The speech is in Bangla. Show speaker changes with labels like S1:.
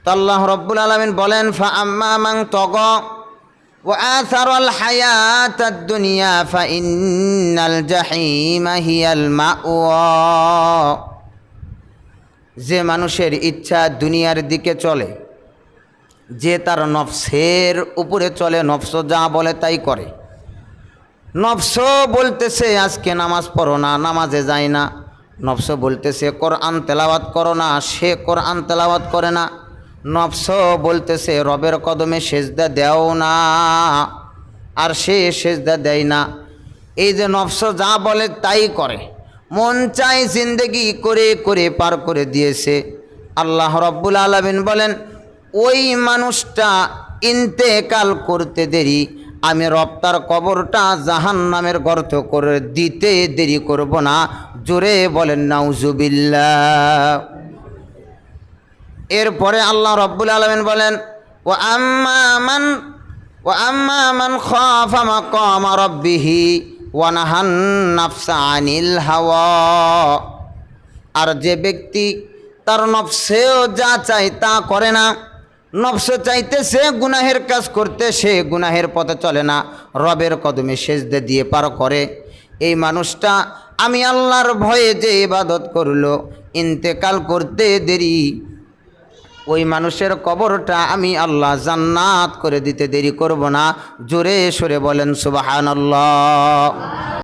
S1: তো আল্লাহ রব্বুল আলামিন বলেন ফাআম্মা মান তাগা ওয়া আসারাল হায়াতাদ দুনিয়া ফাইন্নাল জাহিমা হিয়াল মাওয়া। যে মানুষের ইচ্ছা দুনিয়ার দিকে চলে, যে তার নফসের উপরে চলে, নফস যা বলে তাই করে। নফস বলতেছে আজকে নামাজ পড়ো না, নামাজে যায় না। নফস বলতেছে কোরআন তেলাওয়াত করো না, সে কোরআন তেলাওয়াত করে না। নফস বলতেছে রবের কদমে সেজদা দেও না, আর সে সেজদা দেয় না। এই যে নফস যা বলে তাই করে, মন চাই জিন্দেগি করে করে পার করে দিয়েছে। আল্লাহ রব্বুল আলামিন বলেন ওই মানুষটা ইন্তেকাল করতে দেরি, আমি রব তার কবরটা জাহান্নামের গর্ত করে দিতে দেরি করব না। জোরে বলেন নাউজুবিল্লাহ। এরপরে আল্লাহ রব্বুল আলামিন বলেন ওয়া আম্মা মান খাফা মাকামা রাব্বিহি ওয়া নাহান নাফসা আনিল হাওয়া। আর যে ব্যক্তি তার নফসেও যা চায় তা করে না, নফস চাইতেছে গুনাহের কাজ করতে, সে গুনাহের পথে চলে না, রবের কদমে সেজদা দিয়ে পার করে, এই মানুষটা আমি আল্লাহর ভয়ে যে ইবাদত করলো, ইন্তেকাল করতে দেরি, ওই মানুষের কবরটা আমি আল্লাহ জান্নাত করে দিতে দেরি করব না। জোরে সরে বলেন সুবহানাল্লাহ।